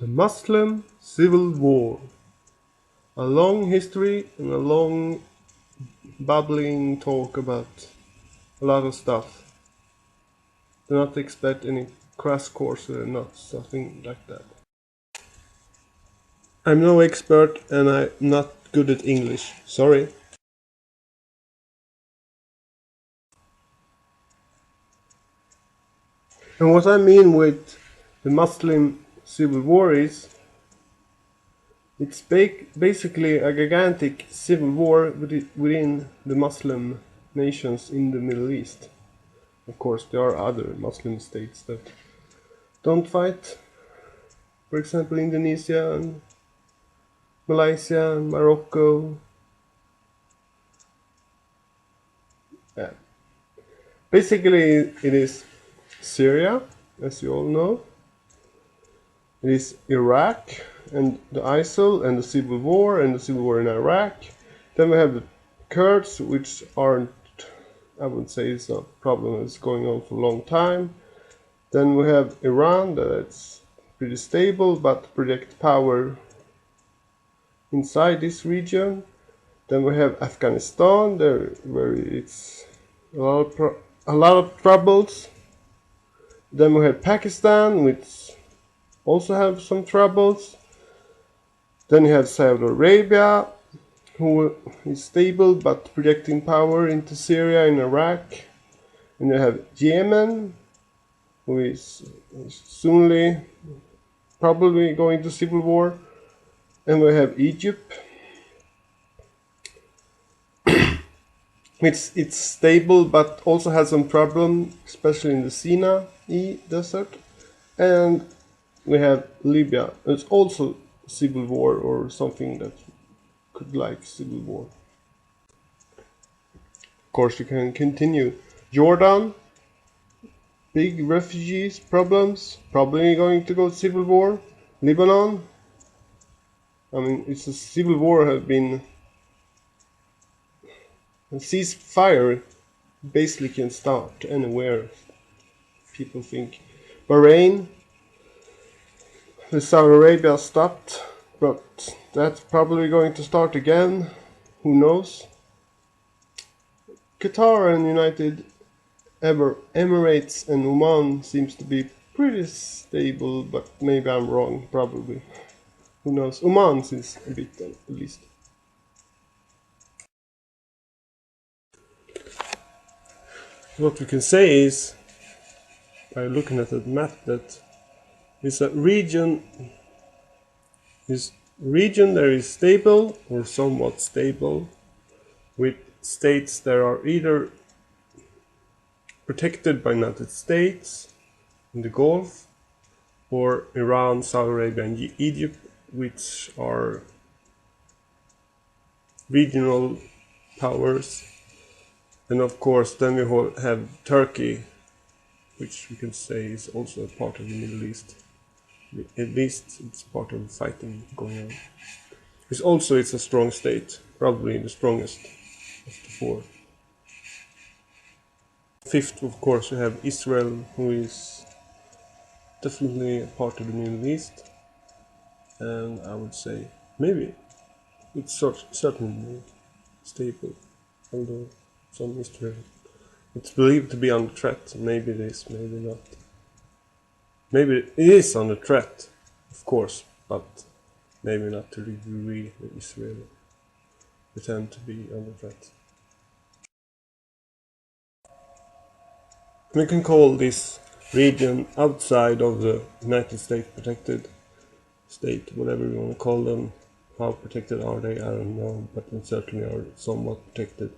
The Muslim Civil War. A long history and a long bubbling talk about a lot of stuff. Do not expect any crash course or not something like that. I'm no expert and I'm not good at English. Sorry. And what I mean with the Muslim Civil War is it's basically a gigantic civil war within the Muslim nations in the Middle East. Of course, there are other Muslim states that don't fight. For example, Indonesia and Malaysia and Morocco. Yeah. Basically, it is Syria, as you all know. It is Iraq and the ISIL and the civil war in Iraq. Then we have the Kurds, which aren't, I would say it's a problem that's going on for a long time. Then we have Iran, that's pretty stable but project power inside this region. Then we have Afghanistan, there where it's a lot of troubles. Then we have Pakistan, which also have some troubles. Then you have Saudi Arabia, who is stable but projecting power into Syria and Iraq. And you have Yemen, who is soonly probably going to civil war. And we have Egypt, which it's stable but also has some problem, especially in the Sinai desert. And we have Libya. It's also civil war or something that could like civil war. Of course, you can continue. Jordan, big refugees problems, probably going to go to civil war. Lebanon, I mean, it's a civil war has been a ceasefire basically can start anywhere. People think Bahrain, the Saudi Arabia stopped, but that's probably going to start again. Who knows? Qatar and United Emirates and Oman seems to be pretty stable, but maybe I'm wrong, probably. Who knows? Oman is a bit at least. What we can say is, by looking at the map, that it's a region that is stable or somewhat stable, with states that are either protected by United States in the Gulf, or Iran, Saudi Arabia and Egypt, which are regional powers. And of course then we have Turkey, which we can say is also a part of the Middle East. At least it's part of the fighting going on. It's a strong state, probably the strongest of the four. Fifth, of course, we have Israel, who is definitely a part of the Middle East. And I would say maybe it's certainly stable, although some Israel. It's believed to be under threat. Maybe it is, maybe not. Maybe it is under threat, of course, but maybe not to the degree that Israel pretend to be under threat. We can call this region outside of the United States protected state, whatever you want to call them. How protected are they? I don't know, but they certainly are somewhat protected.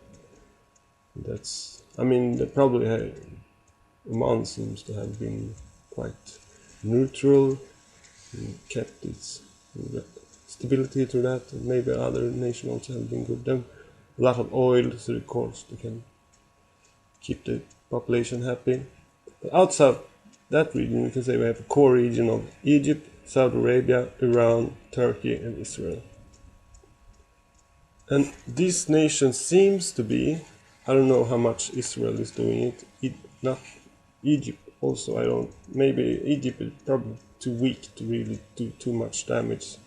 They probably Oman seems to have been quite neutral and kept its stability to that, and maybe other nations also have been good. Them a lot of oil, so of course they can keep the population happy. But outside that region, we can say we have a core region of Egypt, Saudi Arabia, Iran, Turkey, and Israel. And this nation seems to be, I don't know how much Israel is doing it, not Egypt also I don't. Maybe Egypt is probably too weak to really do too much damage.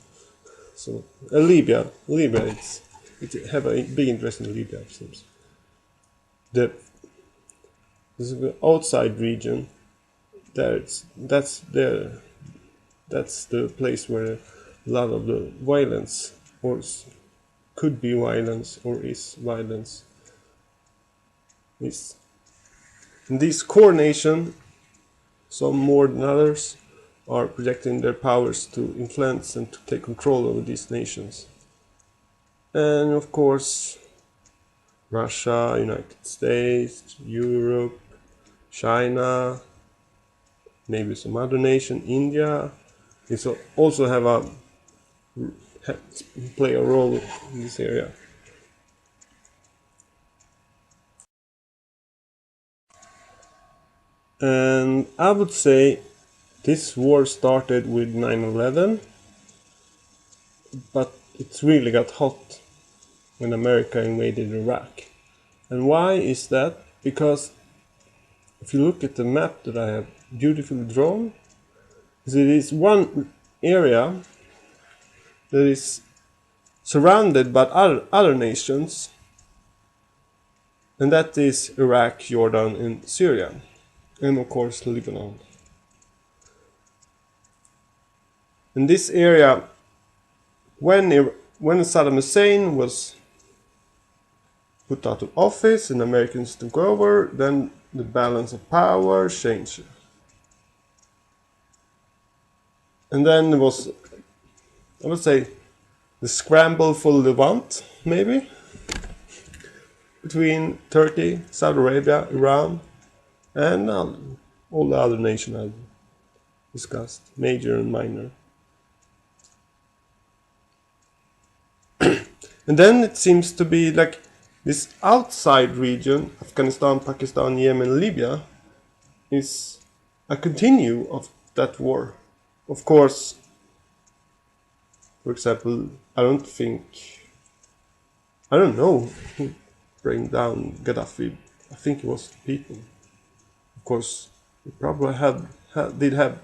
So Libya, it have a big interest in Libya. It seems. This is the outside region. That's the place where a lot of the violence, or could be violence, or is violence, is. In this core nation, some more than others, are projecting their powers to influence and to take control over these nations. And of course, Russia, United States, Europe, China, maybe some other nation, India, is also have a play a role in this area. And I would say this war started with 9/11, but it really got hot when America invaded Iraq. And why is that? Because if you look at the map that I have beautifully drawn, there is one area that is surrounded by other nations, and that is Iraq, Jordan, and Syria, and of course Lebanon. In this area, when Saddam Hussein was put out of office and Americans took over, then the balance of power changed. And then there was, I would say, the scramble for Levant, maybe, between Turkey, Saudi Arabia, Iran, and all the other nations I've discussed, major and minor. And then it seems to be like this outside region, Afghanistan, Pakistan, Yemen, Libya, is a continue of that war. Of course, for example, I don't know who bring down Gaddafi. I think it was the people. Of course, they probably did have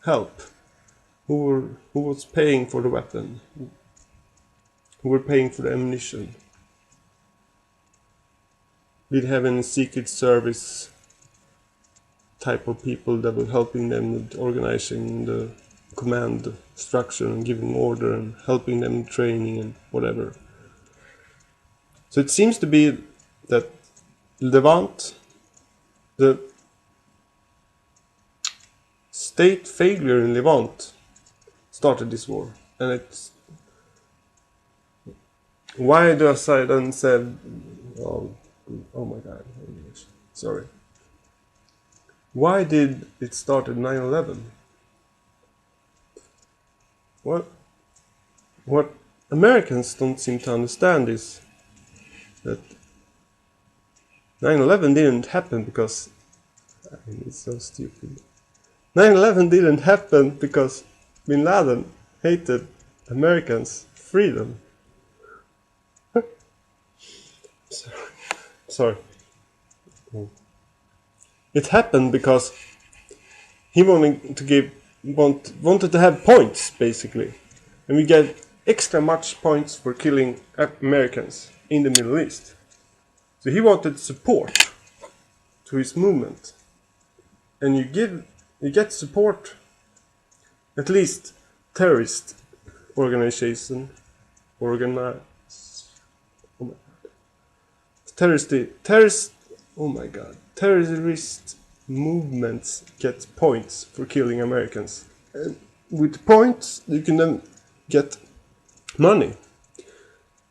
help. Who was paying for the weapon? Who were paying for the ammunition? Did have any secret service type of people that were helping them with organizing the command structure and giving order and helping them in training and whatever. So it seems to be that Levant, the state failure in Levant, started this war. And it's why do I then said, oh my god, sorry. Why did it start at 9/11? What Americans don't seem to understand is that 9/11 didn't happen because, I mean, it's so stupid. 9/11 didn't happen because Bin Laden hated Americans' freedom. Sorry. It happened because he wanted to have points, basically, and we get extra much points for killing Americans in the Middle East. So he wanted support to his movement, and you get support, at least terrorist organization, terrorist movements get points for killing Americans. And with points, you can then get money.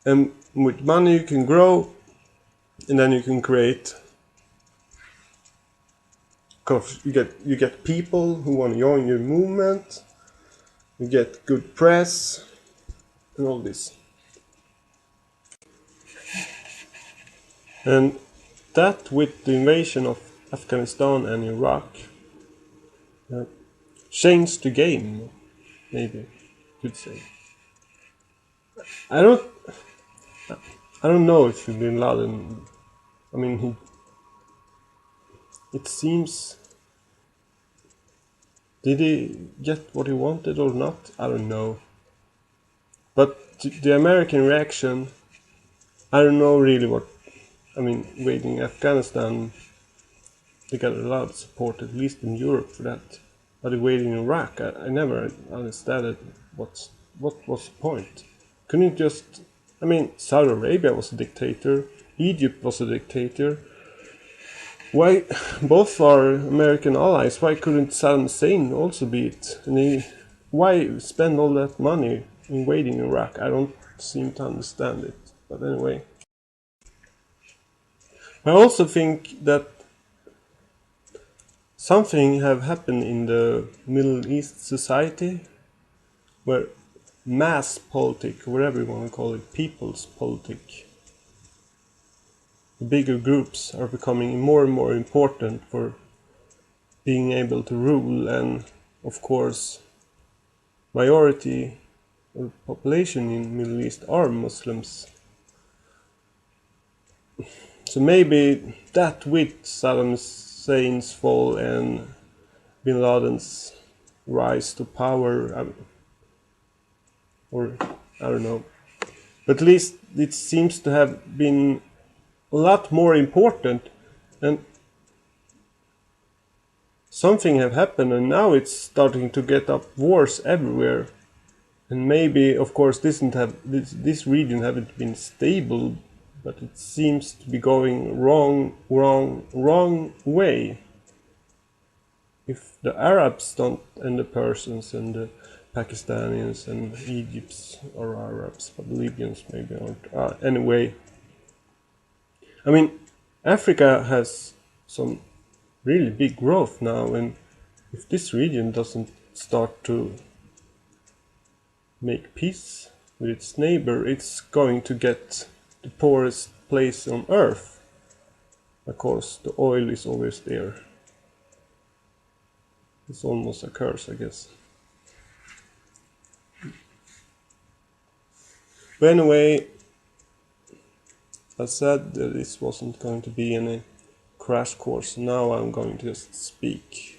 And with money, you can grow, and then you can create. You get people who want to join your movement. You get good press, and all this. And that, with the invasion of Afghanistan and Iraq, changed the game, maybe you could say. I don't know if Bin Laden, I mean, it seems Did he get what he wanted or not? I don't know. But the American reaction, I don't know really what. I mean, invading Afghanistan, they got a lot of support, at least in Europe, for that. But invading Iraq, I never understood it. What was the point? Couldn't you just. I mean, Saudi Arabia was a dictator, Egypt was a dictator. Why, both are American allies, why couldn't Saddam Hussein also be it? Why spend all that money invading Iraq? I don't seem to understand it. But anyway. I also think that something have happened in the Middle East society where mass politic, whatever you want to call it, people's politic, the bigger groups are becoming more and more important for being able to rule, and of course majority of the population in Middle East are Muslims. So maybe that with Saddam Hussein's fall and Bin Laden's rise to power, or I don't know, but at least it seems to have been a lot more important, and something have happened, and now it's starting to get up wars everywhere. And maybe, of course, this region haven't been stable, but it seems to be going wrong way. If the Arabs don't, and the Persians and the Pakistanis and Egypts are Arabs, but Libyans maybe aren't. Anyway, I mean, Africa has some really big growth now, and if this region doesn't start to make peace with its neighbor, it's going to get the poorest place on earth. Of course, the oil is always there. It's almost a curse, I guess. But anyway, I said that this wasn't going to be any crash course. Now I'm going to just speak.